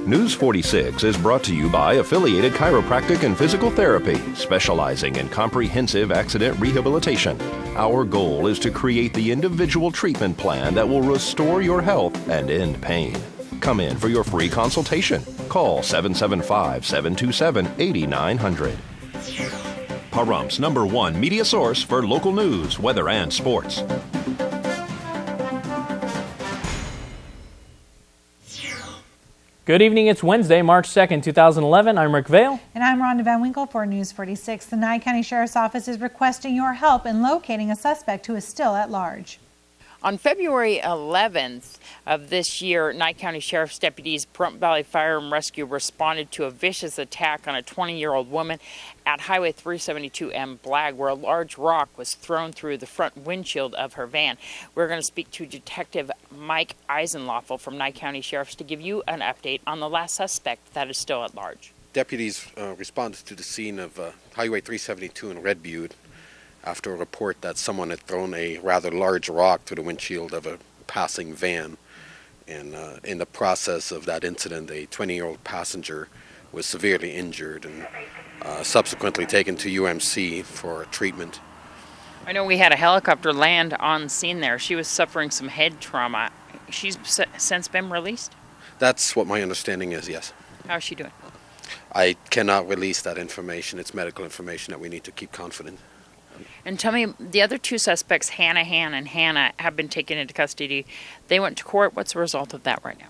News 46 is brought to you by Affiliated Chiropractic and Physical Therapy, specializing in comprehensive accident rehabilitation. Our goal is to create the individual treatment plan that will restore your health and end pain. Come in for your free consultation. Call 775-727-8900. Pahrumph's #1 media source for local news, weather, and sports. Good evening. It's Wednesday, March 2nd, 2011. I'm Rick Vale. And I'm Rhonda Van Winkle for News 46. The Nye County Sheriff's Office is requesting your help in locating a suspect who is still at large. On February 11th of this year, Nye County Sheriff's deputies, Pahrump Valley Fire and Rescue, responded to a vicious attack on a 20-year-old woman at Highway 372 in Blag, where a large rock was thrown through the front windshield of her van. We're going to speak to Detective Mike Eisenloffel from Nye County Sheriff's to give you an update on the last suspect that is still at large. Deputies responded to the scene of Highway 372 in Red Butte after a report that someone had thrown a rather large rock through the windshield of a passing van. And in the process of that incident, a 20-year-old passenger was severely injured and subsequently taken to UMC for treatment. I know we had a helicopter land on scene there. She was suffering some head trauma. She's since been released? That's what my understanding is, yes. How's she doing? I cannot release that information. It's medical information that we need to keep confident. And tell me, the other two suspects, Hanahan and Hannah, have been taken into custody. They went to court. What's the result of that right now?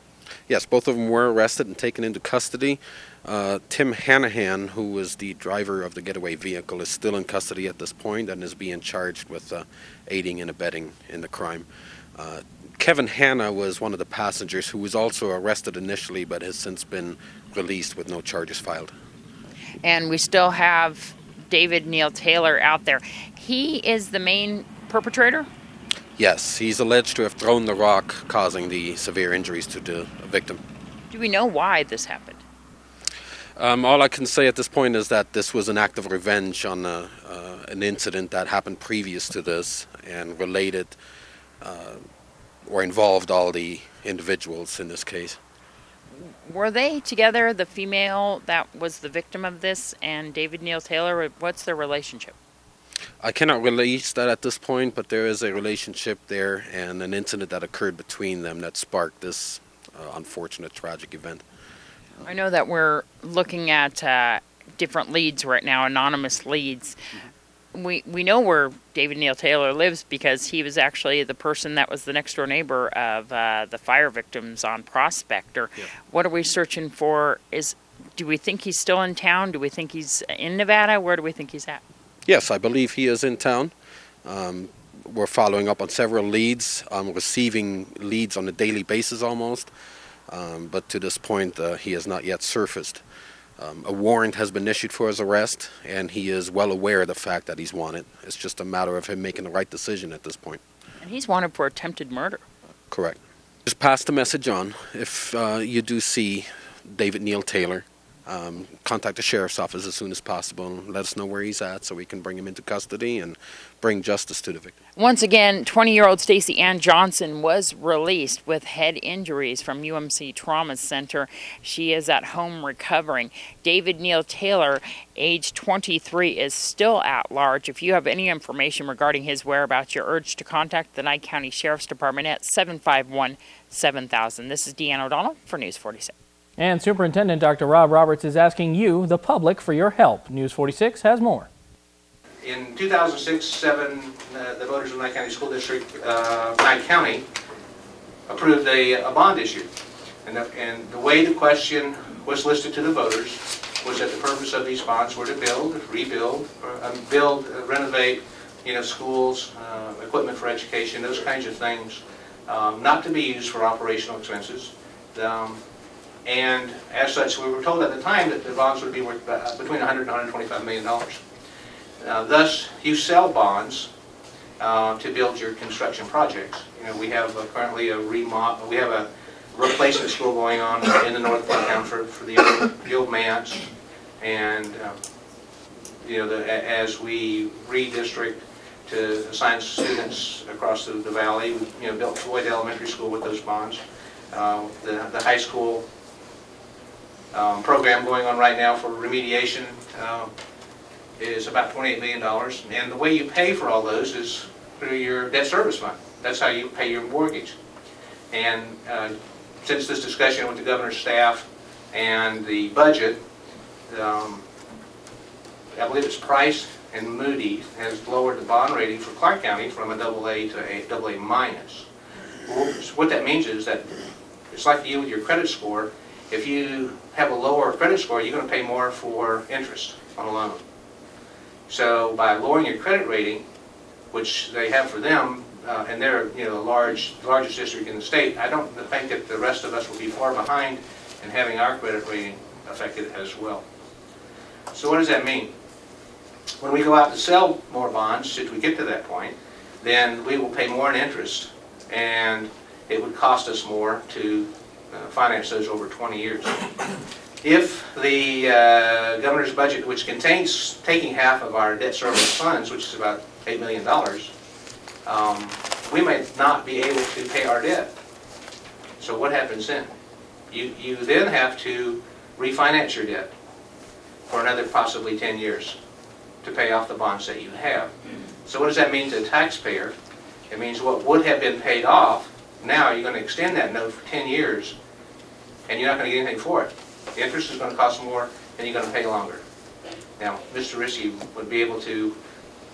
Yes, both of them were arrested and taken into custody. Tim Hanahan, who was the driver of the getaway vehicle, is still in custody at this point and is being charged with aiding and abetting in the crime. Kevin Hanna was one of the passengers who was also arrested initially but has since been released with no charges filed. And we still have David Neil Taylor out there. He is the main perpetrator? Yes, he's alleged to have thrown the rock, causing the severe injuries to the victim. Do we know why this happened? All I can say at this point is that this was an act of revenge on an incident that happened previous to this and related or involved all the individuals in this case. Were they together, the female that was the victim of this and David Neil Taylor? What's their relationship? I cannot release that at this point, but there is a relationship there and an incident that occurred between them that sparked this unfortunate, tragic event. I know that we're looking at different leads right now, anonymous leads. We know where David Neil Taylor lives because he was actually the person that was the next door neighbor of the fire victims on Prospect. Or yeah. What are we searching for? Do we think he's still in town? Do we think he's in Nevada? Where do we think he's at? Yes, I believe he is in town. We're following up on several leads, receiving leads on a daily basis almost. But to this point, he has not yet surfaced. A warrant has been issued for his arrest, and he is well aware of the fact that he's wanted. It's just a matter of him making the right decision at this point. And he's wanted for attempted murder. Correct. Just pass the message on. If you do see David Neil Taylor, contact the sheriff's office as soon as possible and let us know where he's at so we can bring him into custody and bring justice to the victim. Once again, 20-year-old Stacey Ann Johnson was released with head injuries from UMC Trauma Center. She is at home recovering. David Neil Taylor, age 23, is still at large. If you have any information regarding his whereabouts, you're urged to contact the Nye County Sheriff's Department at 751-7000. This is Deanne O'Donnell for News 46. And Superintendent Dr. Rob Roberts is asking you, the public, for your help. News 46 has more. In 2006-07, the voters of Nye County School District, Nye County, approved a bond issue. And the way the question was listed to the voters was that the purpose of these bonds were to build, rebuild, renovate, schools, equipment for education, those kinds of things, not to be used for operational expenses. And as such, we were told at the time that the bonds would be worth between $100 and $125 million. Thus, you sell bonds to build your construction projects. We have currently a remodel. We have a replacement school going on in the north part of town for the old Mance, and as we redistrict to assign students across the valley, we built Floyd Elementary School with those bonds. The high school program going on right now for remediation is about $28 million. And the way you pay for all those is through your debt service fund. That's how you pay your mortgage. And since this discussion with the governor's staff and the budget, I believe it's Price and Moody has lowered the bond rating for Clark County from a AA to a AA minus. Well, what that means is that it's like you with your credit score. If you have a lower credit score, you're going to pay more for interest on a loan. So by lowering your credit rating, which they have for them, and they're the largest district in the state, I don't think that the rest of us will be far behind in having our credit rating affected as well. So what does that mean? When we go out to sell more bonds, should we get to that point, then we will pay more in interest, and it would cost us more to finance those over 20 years. If the governor's budget, which contains taking half of our debt service funds, which is about $8 million, we may not be able to pay our debt. So what happens then? You then have to refinance your debt for another possibly 10 years to pay off the bonds that you have. So what does that mean to the taxpayer? It means what would have been paid off, now you're going to extend that note for 10 years and you're not going to get anything for it. The interest is going to cost more and you're going to pay longer. Now, Mr. Rissy would be able to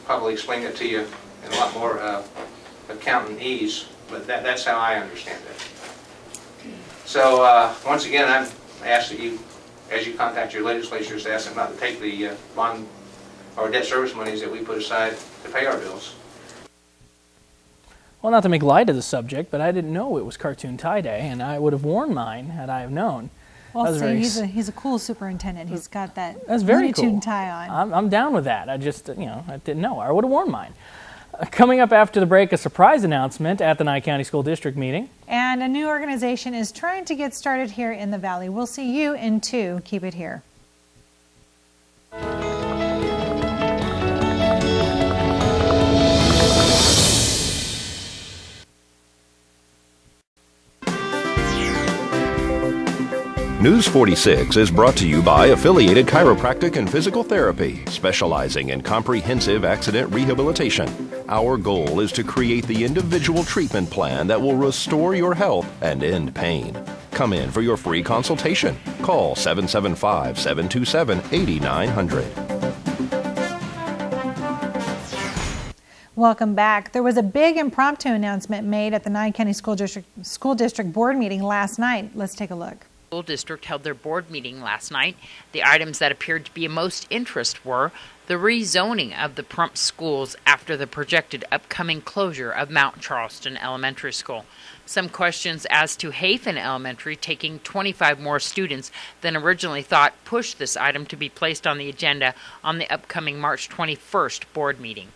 probably explain that to you in a lot more accountant ease, but that's how I understand it. So once again, I'm asked that you, as you contact your legislatures, ask them not to take the bond or debt service monies that we put aside to pay our bills. Well, not to make light of the subject, but I didn't know it was Cartoon Tie Day, and I would have worn mine had I have known. Well, see, he's a cool superintendent. He's got that That's very Looney Tune cool. tie on. I'm down with that. I just, I didn't know. I would have worn mine. Coming up after the break, a surprise announcement at the Nye County School District meeting. And a new organization is trying to get started here in the Valley. We'll see you in 2. Keep it here. News 46 is brought to you by Affiliated Chiropractic and Physical Therapy, specializing in comprehensive accident rehabilitation. Our goal is to create the individual treatment plan that will restore your health and end pain. Come in for your free consultation. Call 775-727-8900. Welcome back. There was a big impromptu announcement made at the Nye County School District Board meeting last night. Let's take a look. School district held their board meeting last night. The items that appeared to be of most interest were the rezoning of the Prump schools after the projected upcoming closure of Mount Charleston Elementary School. Some questions as to Hafen Elementary taking 25 more students than originally thought pushed this item to be placed on the agenda on the upcoming March 21st board meeting.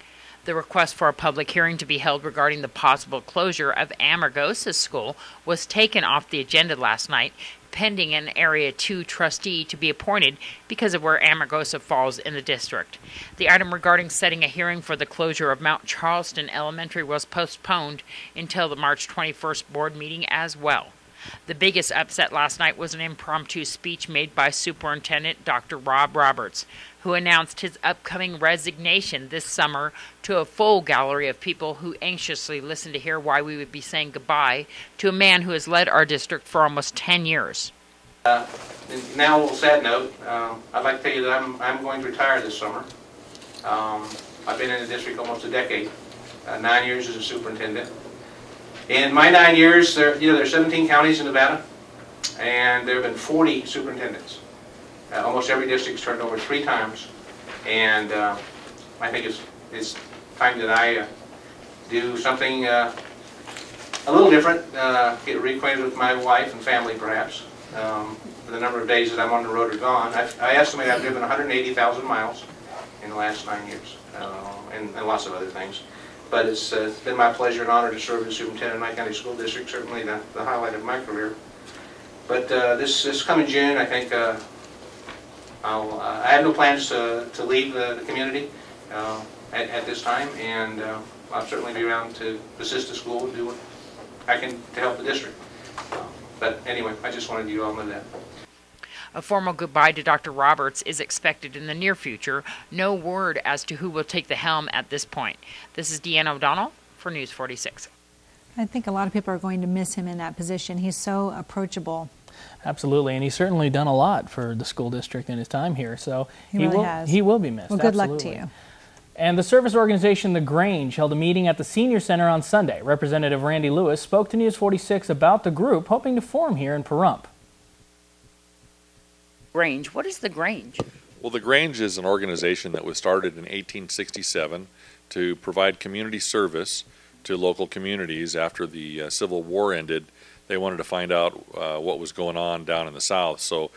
The request for a public hearing to be held regarding the possible closure of Amargosa School was taken off the agenda last night, pending an Area 2 trustee to be appointed because of where Amargosa falls in the district. The item regarding setting a hearing for the closure of Mount Charleston Elementary was postponed until the March 21st board meeting as well. The biggest upset last night was an impromptu speech made by Superintendent Dr. Rob Roberts, who announced his upcoming resignation this summer to a full gallery of people who anxiously listened to hear why we would be saying goodbye to a man who has led our district for almost 10 years. Now a little sad note, I'd like to tell you that I'm going to retire this summer. I've been in the district almost a decade, 9 years as a superintendent. In my 9 years, there are 17 counties in Nevada, and there have been 40 superintendents. Almost every district's turned over 3 times, and I think it's time that I do something a little different, get reacquainted with my wife and family perhaps. For the number of days that I'm on the road or gone, I estimate I've driven 180,000 miles in the last 9 years, and lots of other things. But it's been my pleasure and honor to serve as superintendent of Nye County School District, certainly the highlight of my career. But this coming June, I think I have no plans to leave the community at this time, and I'll certainly be around to assist the school and do what I can to help the district. But anyway, I just wanted you all to know that. A formal goodbye to Dr. Roberts is expected in the near future. No word as to who will take the helm at this point. This is Deanna O'Donnell for News 46. I think a lot of people are going to miss him in that position. He's so approachable. Absolutely, and he's certainly done a lot for the school district in his time here, so he really has. He will be missed. Well, good luck to Absolutely. you. And the service organization The Grange held a meeting at the Senior Center on Sunday. Representative Randy Lewis spoke to News 46 about the group hoping to form here in Pahrump. Grange. What is the Grange? Well, the Grange is an organization that was started in 1867 to provide community service to local communities. After the Civil War ended, they wanted to find out what was going on down in the South. So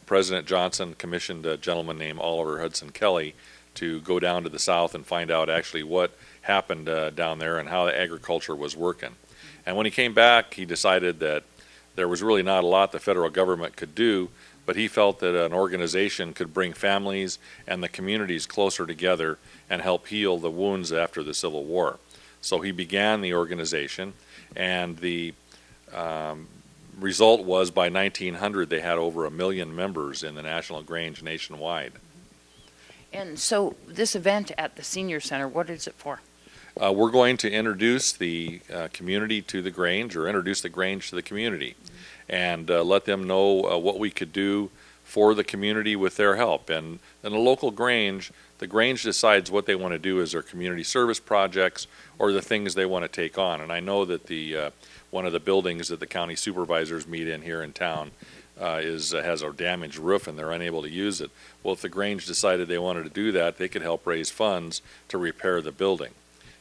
President Johnson commissioned a gentleman named Oliver Hudson Kelly to go down to the South and find out actually what happened down there and how the agriculture was working. And when he came back, he decided that there was really not a lot the federal government could do, but he felt that an organization could bring families and the communities closer together and help heal the wounds after the Civil War. So he began the organization, and the result was by 1900 they had over 1 million members in the National Grange nationwide. And so this event at the Senior Center, what is it for? We're going to introduce the community to the Grange, or introduce the Grange to the community, and let them know what we could do for the community with their help. And in a local Grange, the Grange decides what they want to do as their community service projects or the things they want to take on. And I know that the one of the buildings that the county supervisors meet in here in town has a damaged roof and they're unable to use it. Well, if the Grange decided they wanted to do that, they could help raise funds to repair the building.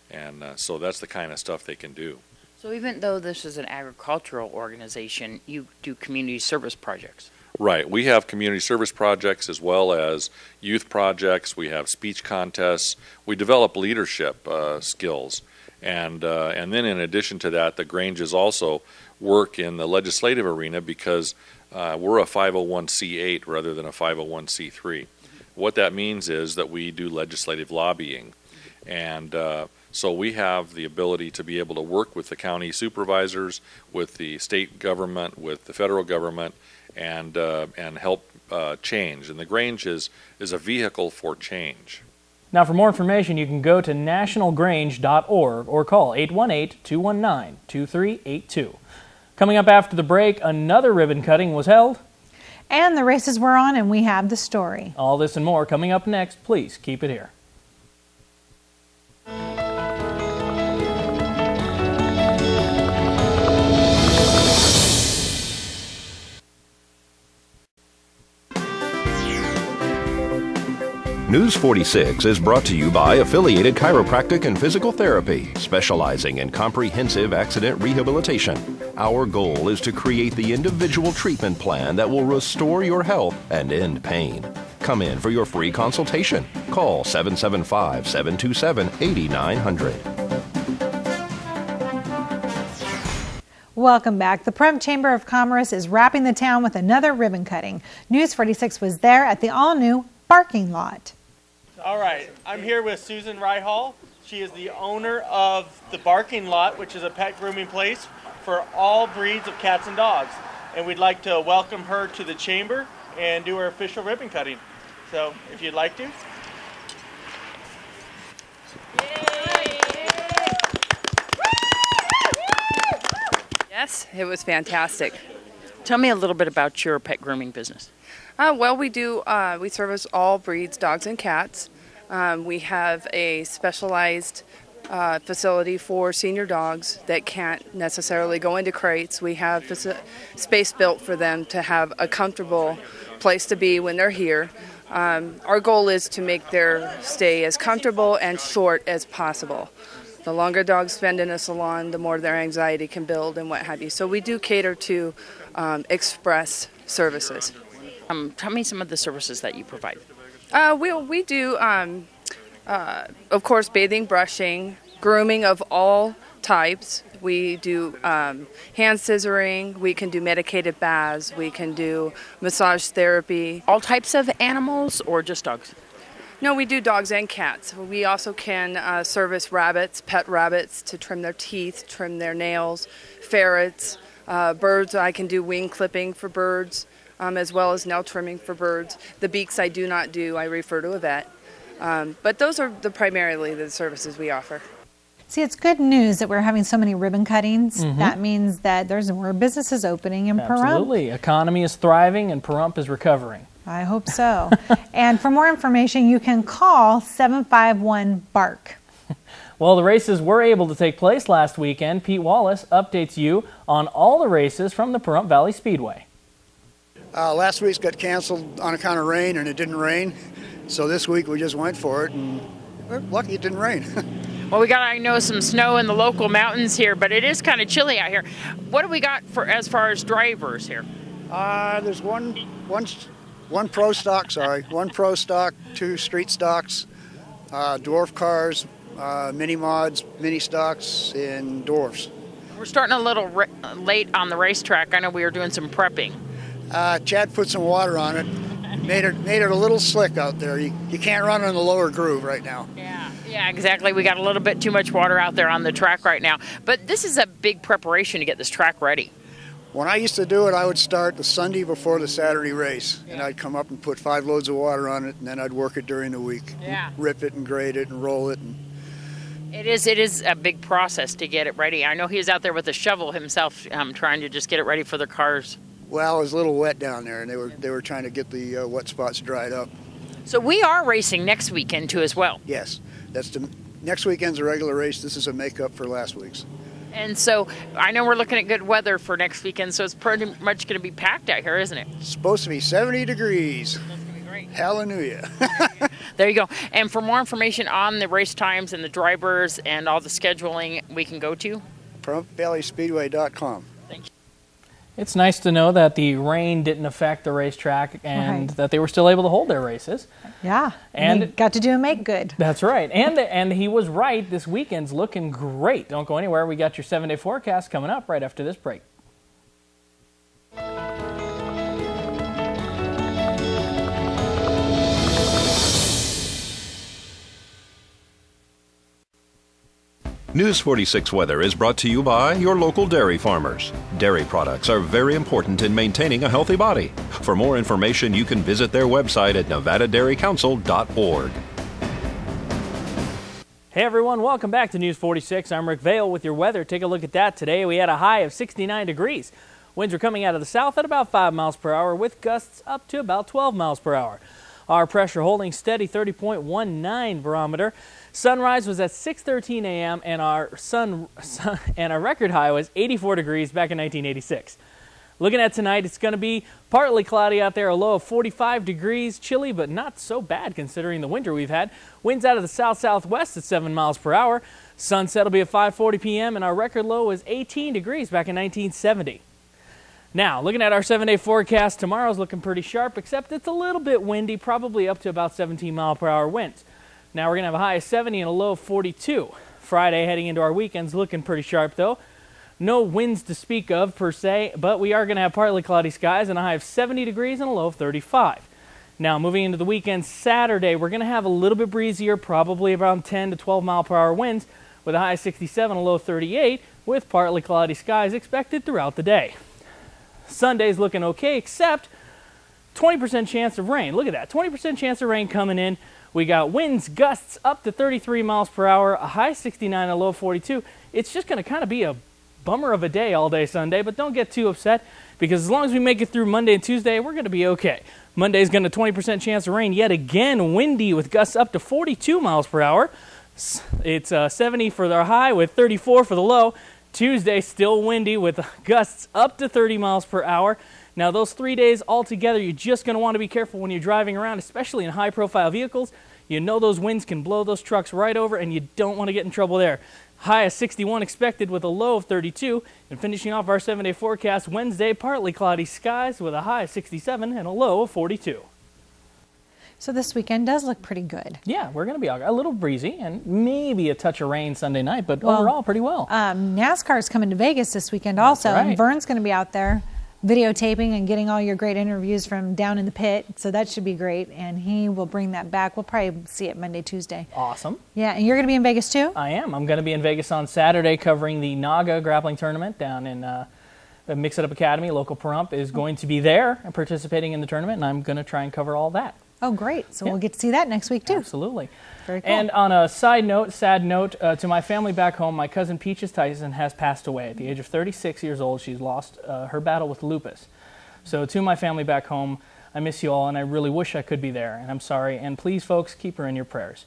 And so that's the kind of stuff they can do. So even though this is an agricultural organization, you do community service projects? Right. We have community service projects as well as youth projects. We have speech contests. We develop leadership skills. And then in addition to that, the Granges also work in the legislative arena because we're a 501c8 rather than a 501c3. What that means is that we do legislative lobbying. And so we have the ability to be able to work with the county supervisors, with the state government, with the federal government, and help change. And the Grange is a vehicle for change. Now, for more information, you can go to nationalgrange.org or call 818-219-2382. Coming up after the break, another ribbon cutting was held. And the races were on, and we have the story. All this and more coming up next. Please keep it here. News 46 is brought to you by Affiliated Chiropractic and Physical Therapy, specializing in comprehensive accident rehabilitation. Our goal is to create the individual treatment plan that will restore your health and end pain. Come in for your free consultation. Call 775-727-8900. Welcome back. The Pahrump Chamber of Commerce is wrapping the town with another ribbon cutting. News 46 was there at the all-new parking lot. All right, I'm here with Susan Ryhall. She is the owner of the Barking Lot, which is a pet grooming place for all breeds of cats and dogs. And we'd like to welcome her to the chamber and do her official ribbon cutting. So, if you'd like to. Yes, it was fantastic. Tell me a little bit about your pet grooming business. Well, we service all breeds, dogs and cats. We have a specialized facility for senior dogs that can't necessarily go into crates. We have space built for them to have a comfortable place to be when they're here. Our goal is to make their stay as comfortable and short as possible. The longer dogs spend in a salon, the more their anxiety can build and what have you. So we do cater to express services. Tell me some of the services that you provide. We do, of course, bathing, brushing, grooming of all types. We do hand scissoring. We can do medicated baths. We can do massage therapy. All types of animals or just dogs? No, we do dogs and cats. We also can service rabbits, pet rabbits, to trim their teeth, trim their nails, ferrets, birds. I can do wing clipping for birds. as well as nail trimming for birds. The beaks I do not do. I refer to a vet. But those are primarily the services we offer. See, it's good news that we're having so many ribbon cuttings. That means that there's more businesses opening in Pahrump. Absolutely. Economy is thriving and Pahrump is recovering. I hope so. And for more information, you can call 751-BARK. Well, the races were able to take place last weekend. Pete Wallace updates you on all the races from the Pahrump Valley Speedway. Last week's got canceled on account of rain, and it didn't rain. So this week we just went for it, and we're lucky it didn't rain. Well, we got, I know, some snow in the local mountains here, but it is kind of chilly out here. What do we got for as far as drivers here? There's one pro stock, one pro stock, 2 street stocks, dwarf cars, mini mods, mini stocks, and dwarfs. We're starting a little late on the racetrack. I know we were doing some prepping. Chad put some water on it, made it a little slick out there. You can't run in the lower groove right now. Yeah, exactly. We got a little bit too much water out there on the track right now. But this is a big preparation to get this track ready. When I used to do it, I would start the Sunday before the Saturday race, and I'd come up and put 5 loads of water on it, and then I'd work it during the week. Rip it and grade it and roll it. It is a big process to get it ready. I know he's out there with a shovel himself, trying to just get it ready for the cars. Well, it was a little wet down there, and they were trying to get the wet spots dried up. So we are racing next weekend too, as well. Yes, next weekend's a regular race. This is a makeup for last week's. And so I know we're looking at good weather for next weekend, so it's pretty much going to be packed out here, isn't it? It's supposed to be 70 degrees. That's going to be great. Hallelujah. There you go. And for more information on the race times and the drivers and all the scheduling, we can go to PahrumpValleySpeedway.com. Thank you. It's nice to know that the rain didn't affect the racetrack and that they were still able to hold their races. Yeah, and they got to do a make good. That's right. And he was right. This weekend's looking great. Don't go anywhere. We got your 7-day forecast coming up right after this break. News 46 weather is brought to you by your local dairy farmers. Dairy products are very important in maintaining a healthy body. For more information, you can visit their website at nevadadairycouncil.org. Hey everyone, welcome back to News 46. I'm Rick Vale with your weather. Take a look at that today. We had a high of 69 degrees. Winds are coming out of the south at about 5 miles per hour with gusts up to about 12 miles per hour. Our pressure holding steady, 30.19 barometer. Sunrise was at 6:13 a.m. and our record high was 84 degrees back in 1986. Looking at tonight, it's going to be partly cloudy out there, a low of 45 degrees, chilly but not so bad considering the winter we've had. Winds out of the south-southwest at 7 miles per hour. Sunset will be at 5:40 p.m. and our record low was 18 degrees back in 1970. Now, looking at our 7-day forecast, tomorrow's looking pretty sharp, except it's a little bit windy, probably up to about 17 mile per hour winds. Now, we're going to have a high of 70 and a low of 42. Friday, heading into our weekend's looking pretty sharp, though. No winds to speak of, per se, but we are going to have partly cloudy skies and a high of 70 degrees and a low of 35. Now, moving into the weekend, Saturday, we're going to have a little bit breezier, probably around 10 to 12 mile per hour winds, with a high of 67 and a low of 38, with partly cloudy skies expected throughout the day. Sunday's looking okay, except 20% chance of rain. Look at that, 20% chance of rain coming in. We got winds, gusts up to 33 miles per hour, a high 69, a low 42. It's just going to kind of be a bummer of a day all day Sunday, but don't get too upset because as long as we make it through Monday and Tuesday, we're going to be okay. Monday's going to 20% chance of rain yet again, windy with gusts up to 42 miles per hour. It's 70 for the high with 34 for the low. Tuesday still windy with gusts up to 30 miles per hour. Now those 3 days altogether, you're just going to want to be careful when you're driving around, especially in high-profile vehicles. You know those winds can blow those trucks right over, and you don't want to get in trouble there. High of 61 expected with a low of 32. And finishing off our 7-day forecast, Wednesday, partly cloudy skies with a high of 67 and a low of 42. So this weekend does look pretty good. Yeah, we're going to be a little breezy and maybe a touch of rain Sunday night, but overall pretty well. NASCAR's coming to Vegas this weekend also, and Vern's going to be out there videotaping and getting all your great interviews from down in the pit, so that should be great, and he will bring that back. We'll probably see it Monday, Tuesday. Awesome. Yeah, and you're going to be in Vegas too? I am. I'm going to be in Vegas on Saturday covering the NAGA grappling tournament down in Mix It Up Academy, local Pahrump, is going to be there and participating in the tournament, and I'm going to try and cover all that. Oh, great. So we'll get to see that next week, too. Absolutely. Very cool. And on a side note, sad note, to my family back home, my cousin Peaches Tyson has passed away. At the age of 36 years old, she's lost her battle with lupus. So to my family back home, I miss you all, and I really wish I could be there, and I'm sorry. And please, folks, keep her in your prayers.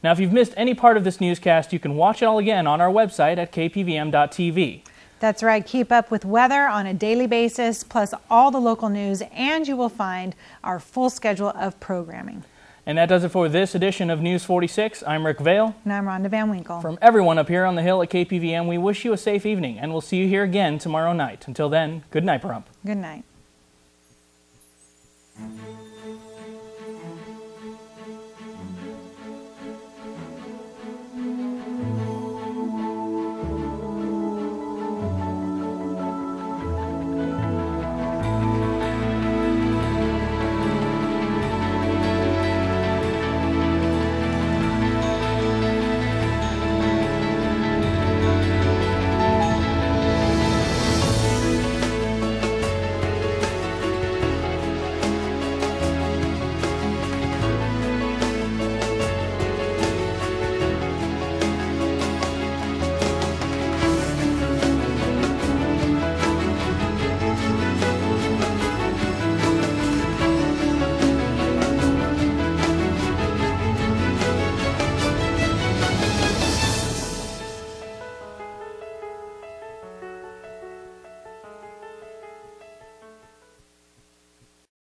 Now, if you've missed any part of this newscast, you can watch it all again on our website at KPVM.TV. That's right. Keep up with weather on a daily basis, plus all the local news, and you will find our full schedule of programming. And that does it for this edition of News 46. I'm Rick Vale. And I'm Rhonda Van Winkle. From everyone up here on the hill at KPVM, we wish you a safe evening, and we'll see you here again tomorrow night. Until then, good night, Pahrump. Good night.